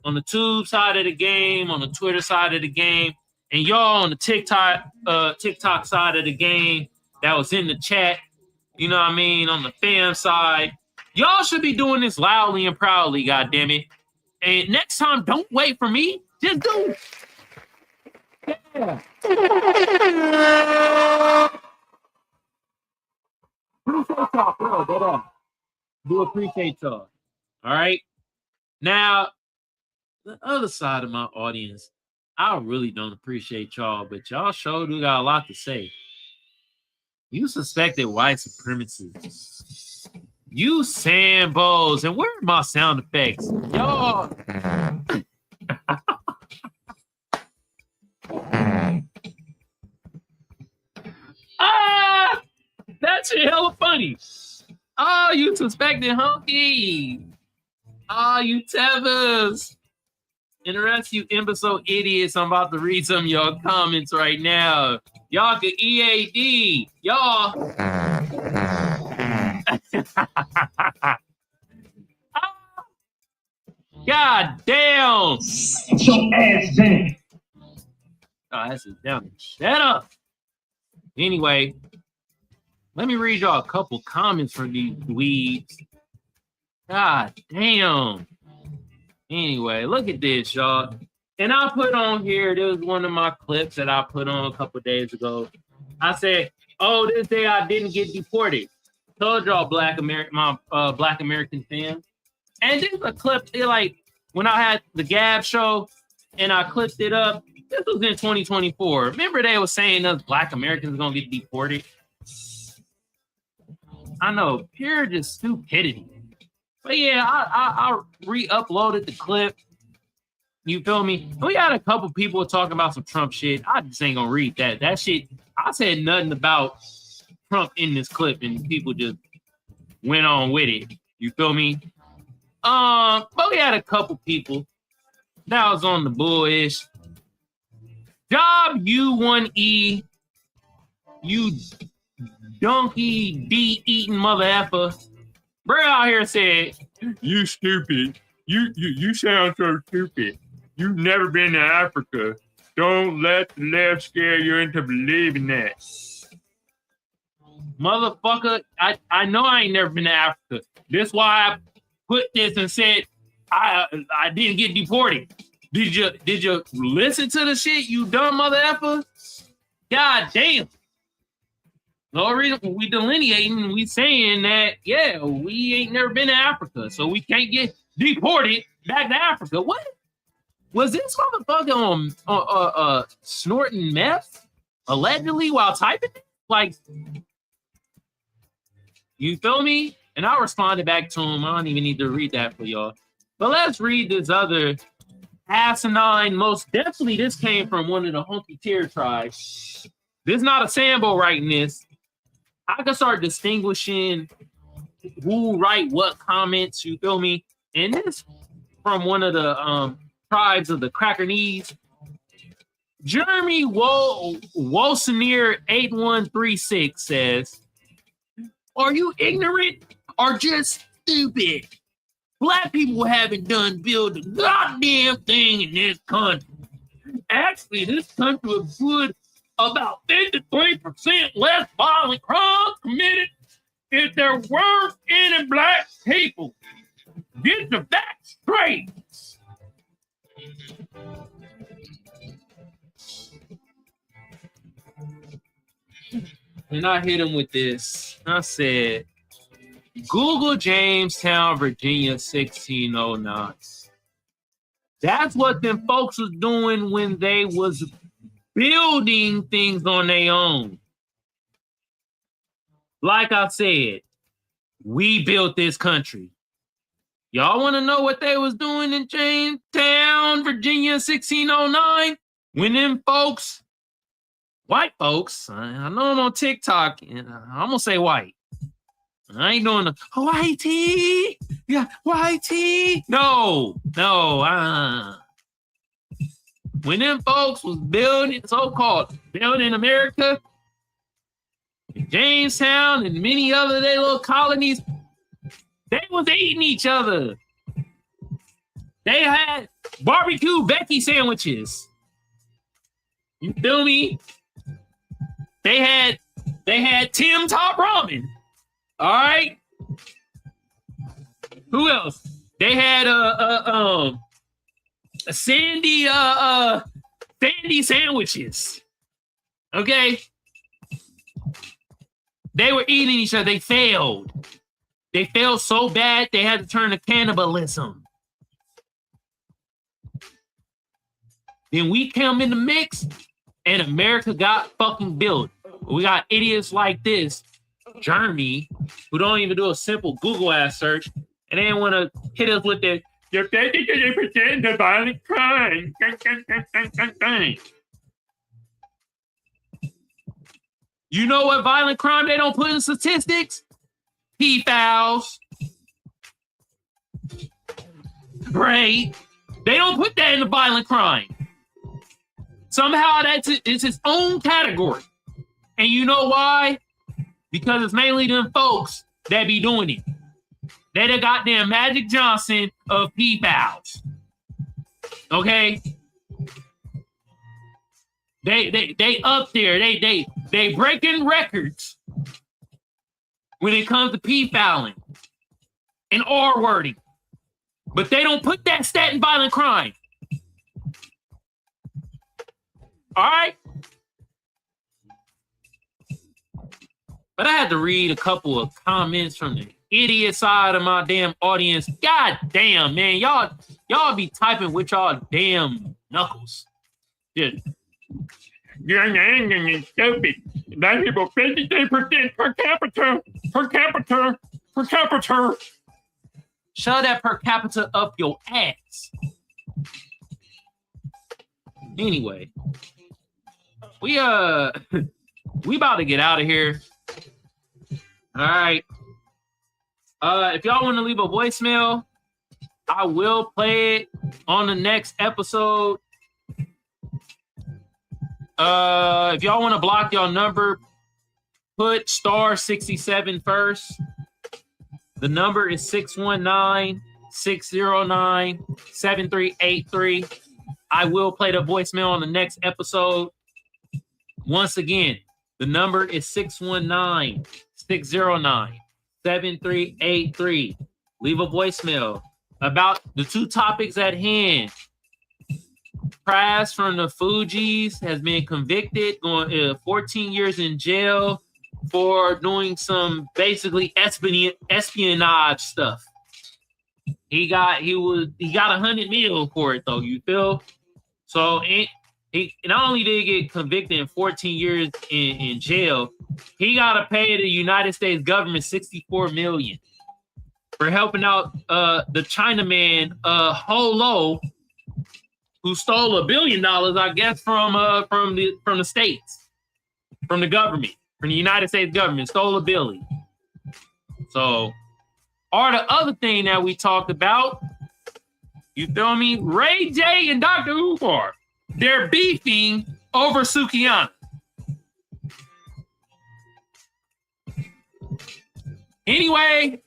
on the Tube side of the game, on the Twitter side of the game, and y'all on the TikTok side of the game that was in the chat, you know what I mean, on the fam side, y'all should be doing this loudly and proudly, goddammit. And next time, don't wait for me. Just do it. Yeah. Appreciate y'all, bro. Do appreciate y'all. All right. Now, the other side of my audience, I really don't appreciate y'all, but y'all sure do got a lot to say. You suspected white supremacists. You Sambos. And where are my sound effects? Y'all. That's hella funny. Oh, you suspected hunky. Oh, you tethers. And the rest of you imbecile idiots, I'm about to read some of your comments right now. Y'all could EAD. Y'all. God damn. Sit your ass down. Oh, that's it. Down. Shut up. Anyway, let me read y'all a couple comments from these weeds. God damn. Anyway, look at this, y'all. And I put on here, there was one of my clips that I put on a couple days ago. I said, oh, this day I didn't get deported. Told y'all my Black American fans. And this is a clip, like, when I had the Gab show and I clipped it up, this was in 2024. Remember they were saying us Black Americans are going to get deported? I know, pure just stupidity. But yeah, I re-uploaded the clip. You feel me? We had a couple people talking about some Trump shit. I just ain't gonna read that. That shit, I said nothing about Trump in this clip, and people just went on with it. You feel me? But we had a couple people that was on the bullish. Job U1E, you donkey D-eating mother effer. Bro out here said, you stupid. You sound so stupid. You've never been to Africa. Don't let the left scare you into believing that. Motherfucker, I know I ain't never been to Africa. That's why I put this and said I didn't get deported. Did you listen to the shit, you dumb mother effer? God damn. The reason we delineating, we saying that, yeah, we ain't never been to Africa, so we can't get deported back to Africa. What? Was this motherfucker on snorting meth allegedly while typing it? Like, you feel me? And I responded back to him. I don't even need to read that for y'all. But let's read this other asinine. Most definitely, this came from one of the Hunky Tier tribes. This is not a Sambo writing this. I can start distinguishing who write what comments, you feel me? And this from one of the tribes of the Cracker Knees. Jeremy Wolseneer 8136 says, are you ignorant or just stupid? Black people haven't done build a goddamn thing in this country. Actually, this country would put about 53% less violent crimes committed if there weren't any black people. Get the facts straight. And I hit him with this. I said, Google Jamestown, Virginia, 1609. That's what them folks was doing when they was building things on their own. Like I said, we built this country. Y'all want to know what they was doing in Jamestown, Virginia, 1609? When them folks, white folks, I know I'm on TikTok, and I'm going to say white. I ain't doing the whitey. Yeah, whitey. No. When them folks was building, so-called building America, in Jamestown and many other their little colonies, they was eating each other. They had barbecue Becky sandwiches. You feel me? They had Tim Top Ramen. All right. Who else? They had Sandy sandwiches. Okay. They were eating each other. They failed. They failed so bad they had to turn to cannibalism. Then we come in the mix, and America got fucking built. We got idiots like this, Jeremy, who don't even do a simple Google ass search, and they want to hit us with their 50% of violent crime. You know what violent crime they don't put in statistics? P-fouls. Right? They don't put that in the violent crime. Somehow it's its own category. And you know why? Because it's mainly them folks that be doing it. They're the goddamn Magic Johnson of P-fouls. Okay? They up there. They breaking records when it comes to P-fouling and R-wording. But they don't put that stat in violent crime. All right? But I had to read a couple of comments from the idiot side of my damn audience. God damn, man. Y'all be typing with y'all damn knuckles. Just, you're stupid. Black people 53% per capita. Shove that per capita up your ass. Anyway, we about to get out of here. All right. If y'all want to leave a voicemail, I will play it on the next episode. If y'all want to block y'all number, put *67 first. The number is 619-609-7383. I will play the voicemail on the next episode. Once again, the number is 619-609-7383. Leave a voicemail about the two topics at hand. Pras from the Fugees has been convicted, going 14 years in jail for doing some basically espionage stuff. He got 100 mil for it though. You feel? So he not only did he get convicted in 14 years in jail, he got to pay the United States government $64 million for helping out the Chinaman Holo, who stole $1 billion, I guess, from the states, from the government, from the United States government, stole $1 billion. So, or the other thing that we talked about, you feel me? Ray J and Dr. Umar, they're beefing over Sukiyama. Anyway,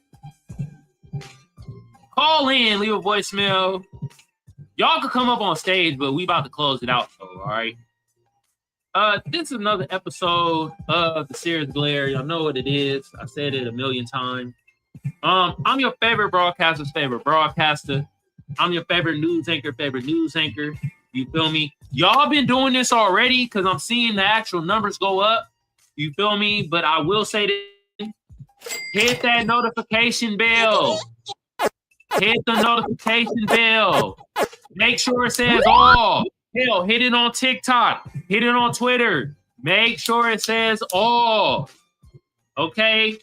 call in, leave a voicemail. Y'all could come up on stage, but we about to close it out, though, all right? This is another episode of the Seer Glare. Y'all know what it is. I said it a million times. I'm your favorite broadcaster's favorite broadcaster. I'm your favorite news anchor. You feel me? Y'all been doing this already because I'm seeing the actual numbers go up. You feel me? But I will say this. Hit that notification bell. Hit the notification bell. Make sure it says all. Hell, hit it on TikTok. Hit it on Twitter. Make sure it says all. Okay?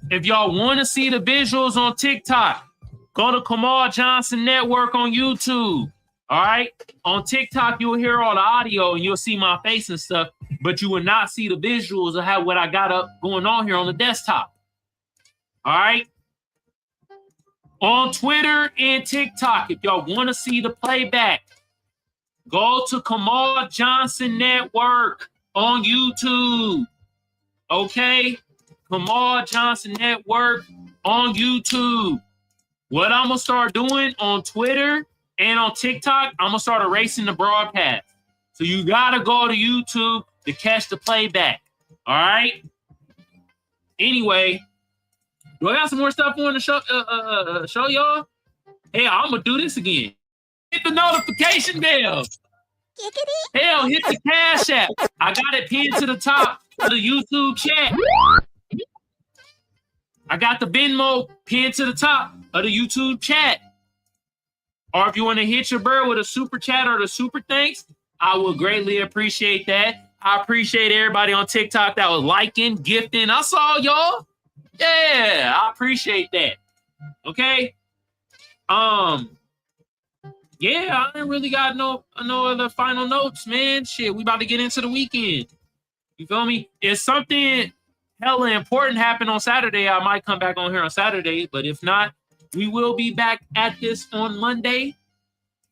If y'all want to see the visuals on TikTok, go to Kamal Johnson Network on YouTube. All right? On TikTok, you'll hear all the audio and you'll see my face and stuff, but you will not see the visuals of what I got up going on here on the desktop. All right? On Twitter and TikTok, if y'all want to see the playback, go to Kamal Johnson Network on YouTube. Okay? Kamal Johnson Network on YouTube. What I'm going to start doing on Twitter and on TikTok, I'm going to start erasing the broadcast. So you gotta go to YouTube to catch the playback. All right. Anyway, do I got some more stuff on the show y'all? Hey, I'm gonna do this again. Hit the notification bell. Hell, hit the Cash App. I got it pinned to the top of the YouTube chat. I got the Venmo pinned to the top of the YouTube chat. Or if you want to hit your bird with a super chat or the super thanks, I would greatly appreciate that. I appreciate everybody on TikTok that was liking, gifting. I saw y'all. Yeah, I appreciate that. Okay. Yeah, I ain't really got no other final notes, man. Shit, we about to get into the weekend. You feel me? If something hella important happened on Saturday, I might come back on here on Saturday. But if not, we will be back at this on Monday.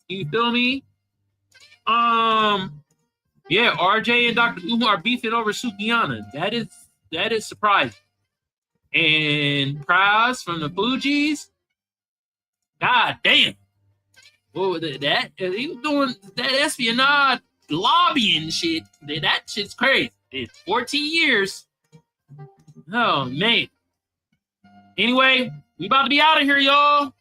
You feel me? Yeah, RJ and Dr. Umar beefing over Sukiana. That is surprising. And Pras from the Fugees. God damn. What was that? He was doing that espionage lobbying shit. That shit's crazy. It's 14 years. Oh, man. Anyway, we about to be out of here, y'all.